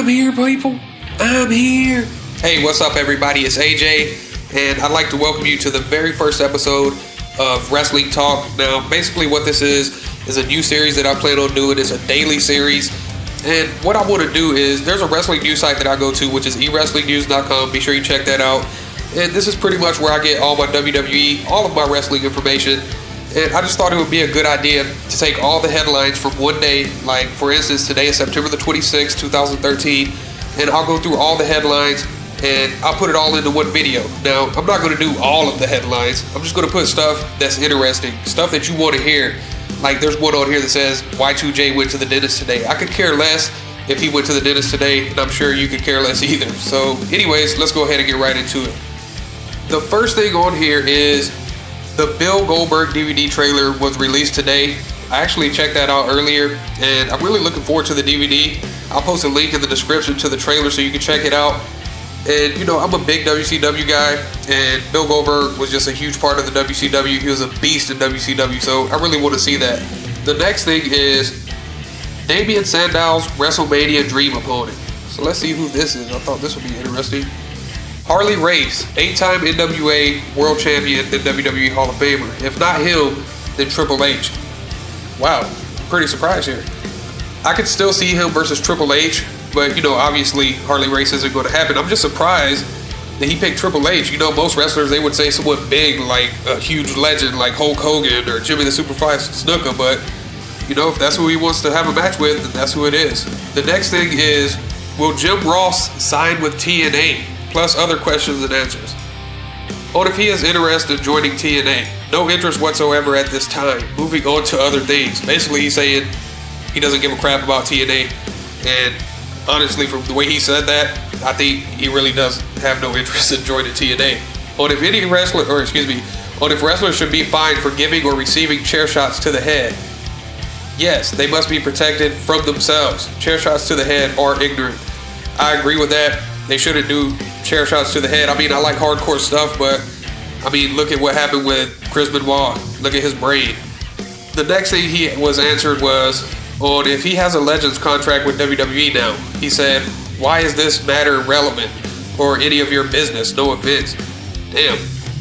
I'm here, people. I'm here. Hey, what's up, everybody? It's AJ, and I'd like to welcome you to the very first episode of Wrestling Talk. Now, basically what this is a new series that I plan on doing. It's a daily series, and what I want to do is, there's a wrestling news site that I go to, which is ewrestlingnews.com. Be sure you check that out. And this is pretty much where I get all my WWE, all of my wrestling information. And I just thought it would be a good idea to take all the headlines from one day. Like, for instance, today is September the 26th, 2013. And I'll go through all the headlines and I'll put it all into one video. Now, I'm not going to do all of the headlines. I'm just going to put stuff that's interesting, stuff that you want to hear. Like, there's one on here that says, Y2J went to the dentist today. I could care less if he went to the dentist today, and I'm sure you could care less either. So, anyways, let's go ahead and get right into it. The first thing on here is the Bill Goldberg DVD trailer was released today. I actually checked that out earlier, and I'm really looking forward to the DVD. I'll post a link in the description to the trailer so you can check it out. And, you know, I'm a big WCW guy, and Bill Goldberg was just a huge part of the WCW. He was a beast in WCW, so I really want to see that. The next thing is Damien Sandow's WrestleMania Dream Opponent. So let's see who this is. I thought this would be interesting. Harley Race, 8-time NWA World Champion and WWE Hall of Famer. If not him, then Triple H. Wow, pretty surprised here. I could still see him versus Triple H, but, you know, obviously Harley Race isn't going to happen. I'm just surprised that he picked Triple H. You know, most wrestlers, they would say someone big, like a huge legend like Hulk Hogan or Jimmy the Superfly Snuka, but, you know, if that's who he wants to have a match with, then that's who it is. The next thing is, will Jim Ross sign with TNA? Plus other questions and answers. On if he is interested in joining TNA. No interest whatsoever at this time. Moving on to other things. Basically, he's saying he doesn't give a crap about TNA. And honestly, from the way he said that, I think he really does have no interest in joining TNA. On if any wrestler, on if wrestlers should be fined for giving or receiving chair shots to the head. Yes, they must be protected from themselves. Chair shots to the head are ignorant. I agree with that. They shouldn't do chair shots to the head. I mean, I like hardcore stuff, but I mean, look at what happened with Chris Benoit. Look at his brain. The next thing he was answered was on if he has a Legends contract with WWE now. He said, why is this matter relevant or any of your business? No offense. Damn,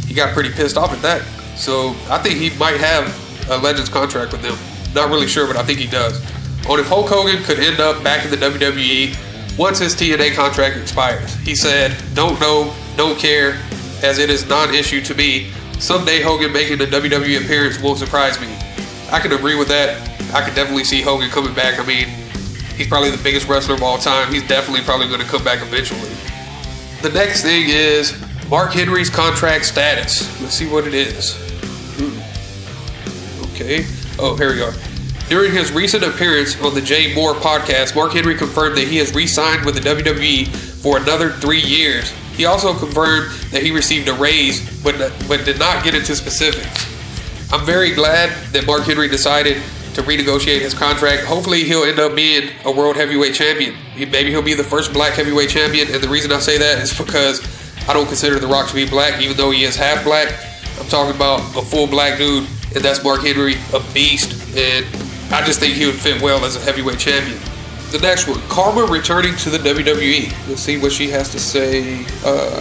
he got pretty pissed off at that. So I think he might have a Legends contract with them. Not really sure, but I think he does. On if Hulk Hogan could end up back in the WWE once his TNA contract expires. He said, don't know, don't care, as it is non-issue to me. Someday Hogan making a WWE appearance won't surprise me. I can agree with that. I could definitely see Hogan coming back. I mean, he's probably the biggest wrestler of all time. He's definitely probably going to come back eventually. The next thing is Mark Henry's contract status. Let's see what it is. Okay. Oh, here we are. During his recent appearance on the Jay Moore podcast, Mark Henry confirmed that he has re-signed with the WWE for another 3 years. He also confirmed that he received a raise, but did not get into specifics. I'm very glad that Mark Henry decided to renegotiate his contract. Hopefully he'll end up being a world heavyweight champion. Maybe he'll be the first black heavyweight champion, and the reason I say that is because I don't consider The Rock to be black, even though he is half black. I'm talking about a full black dude, and that's Mark Henry, a beast, and I just think he would fit well as a heavyweight champion. The next one, Karma returning to the WWE. Let's see what she has to say.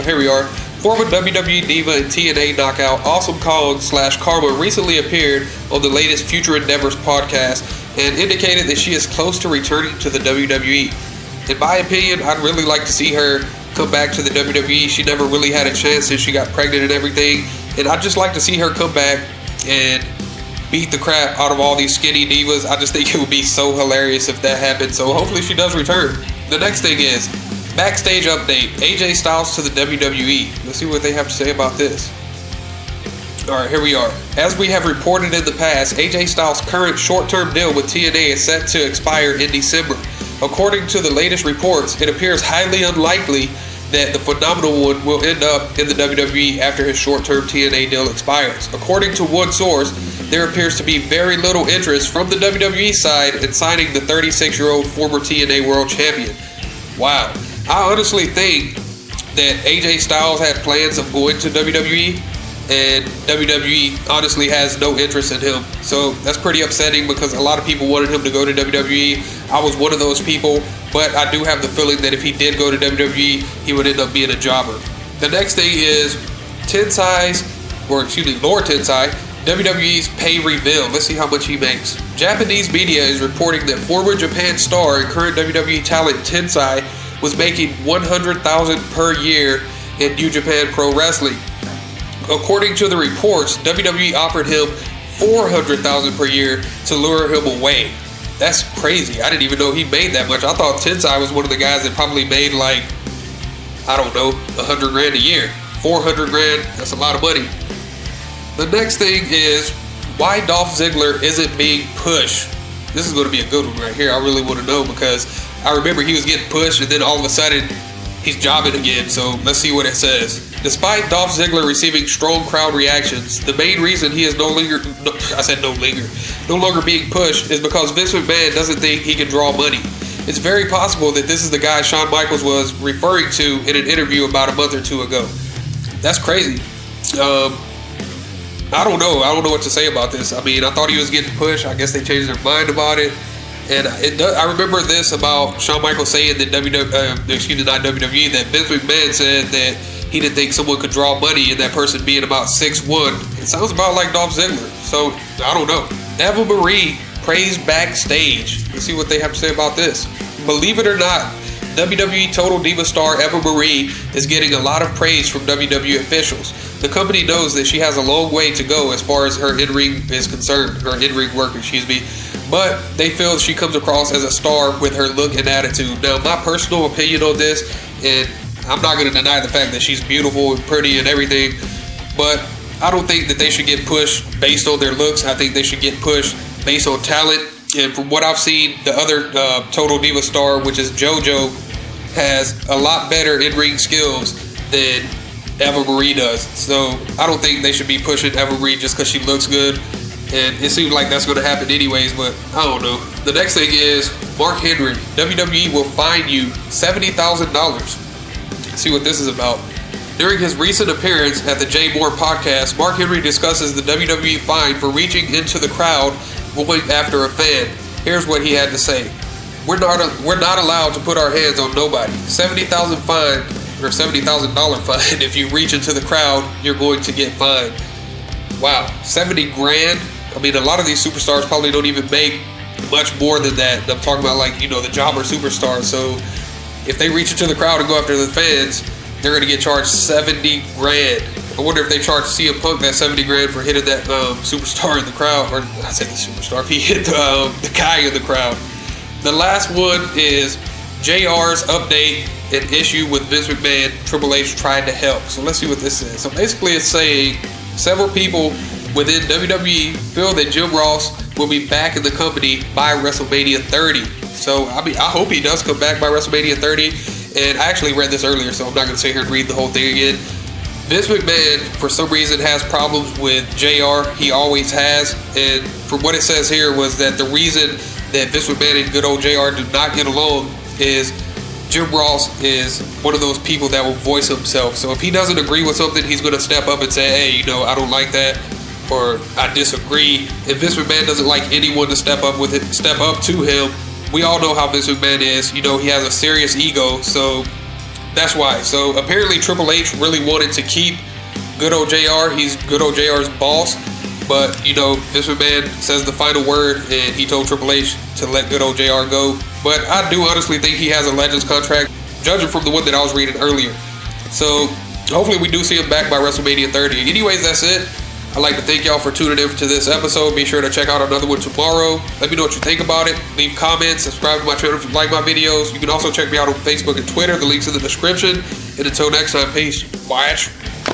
Here we are. Former WWE Diva and TNA knockout Awesome Kong / Karma recently appeared on the latest Future Endeavors podcast and indicated that she is close to returning to the WWE. In my opinion, I'd really like to see her come back to the WWE. She never really had a chance since she got pregnant and everything. And I'd just like to see her come back and beat the crap out of all these skinny divas. I just think it would be so hilarious if that happened. So hopefully she does return. The next thing is backstage update. AJ Styles to the WWE. Let's see what they have to say about this. Alright, here we are. As we have reported in the past, AJ Styles' current short-term deal with TNA is set to expire in December. According to the latest reports, it appears highly unlikely that the Phenomenal One will end up in the WWE after his short-term TNA deal expires. According to one source, there appears to be very little interest from the WWE side in signing the 36-year-old former TNA World Champion. Wow. I honestly think that AJ Styles had plans of going to WWE, and WWE honestly has no interest in him. So that's pretty upsetting because a lot of people wanted him to go to WWE. I was one of those people, but I do have the feeling that if he did go to WWE, he would end up being a jobber. The next thing is Lord Tensai, WWE's Pay Revealed. Let's see how much he makes. Japanese media is reporting that former Japan star and current WWE talent Tensai was making $100,000 per year in New Japan Pro Wrestling. According to the reports, WWE offered him $400,000 per year to lure him away. That's crazy. I didn't even know he made that much. I thought Tensai was one of the guys that probably made like, I don't know, $100,000 a year. $400,000, that's a lot of money. The next thing is why Dolph Ziggler isn't being pushed. This is going to be a good one right here. I really want to know because I remember he was getting pushed and then all of a sudden he's jobbing again. So let's see what it says. Despite Dolph Ziggler receiving strong crowd reactions, the main reason he is no longer being pushed is because Vince McMahon doesn't think he can draw money. It's very possible that this is the guy Shawn Michaels was referring to in an interview about a month or two ago. That's crazy. I don't know. I don't know what to say about this. I mean, I thought he was getting pushed. I guess they changed their mind about it. And I remember this about Shawn Michaels saying that not WWE, that Vince McMahon said that he didn't think someone could draw money, and that person being about 6'1". It sounds about like Dolph Ziggler. So, I don't know. Eva Marie praised backstage. Let's see what they have to say about this. Believe it or not, WWE Total Diva star Eva Marie is getting a lot of praise from WWE officials. The company knows that she has a long way to go as far as her in-ring is concerned, her in-ring work, but they feel she comes across as a star with her look and attitude. Now, my personal opinion on this, and I'm not going to deny the fact that she's beautiful and pretty and everything, but I don't think that they should get pushed based on their looks. I think they should get pushed based on talent. And from what I've seen, the other Total Diva star, which is JoJo, has a lot better in-ring skills than Eva Marie does. So I don't think they should be pushing Eva Marie just because she looks good. And it seems like that's going to happen anyways, but I don't know. The next thing is Mark Henry. WWE will fine you $70,000. See what this is about. During his recent appearance at the Jay Moore podcast, Mark Henry discusses the WWE fine for reaching into the crowd going after a fan. Here's what he had to say. We're not allowed to put our hands on nobody. $70,000 fine or $70,000 fine. If you reach into the crowd, you're going to get fined. Wow, $70,000. I mean, a lot of these superstars probably don't even make much more than that. I'm talking about like, the jobber superstars. So if they reach into the crowd and go after the fans, they're going to get charged $70,000. I wonder if they charge CM Punk that $70,000 for hitting that superstar in the crowd, or I said the superstar, if he hit the guy in the crowd. The last one is JR's update an issue with Vince McMahon. Triple H tried to help. So let's see what this is. So basically it's saying several people within WWE feel that Jim Ross will be back in the company by WrestleMania 30. So I hope he does come back by WrestleMania 30. And I actually read this earlier, so I'm not going to sit here and read the whole thing again. Vince McMahon, for some reason, has problems with JR. He always has. And from what it says here was that the reason that Vince McMahon and good old JR do not get along is Jim Ross is one of those people that will voice himself. So if he doesn't agree with something, he's going to step up and say, hey, I don't like that, or I disagree. If Vince McMahon doesn't like anyone to step up to him, we all know how Vince McMahon is. He has a serious ego, so that's why. So apparently Triple H really wanted to keep good old JR. He's good old JR's boss. But, Vince McMahon says the final word, and he told Triple H to let good old JR go. But I do honestly think he has a Legends contract, judging from the one that I was reading earlier. So hopefully we do see him back by WrestleMania 30. Anyways, that's it. I'd like to thank y'all for tuning in to this episode. Be sure to check out another one tomorrow. Let me know what you think about it. Leave comments. Subscribe to my channel if you like my videos. You can also check me out on Facebook and Twitter. The link's in the description. And until next time, peace. Watch.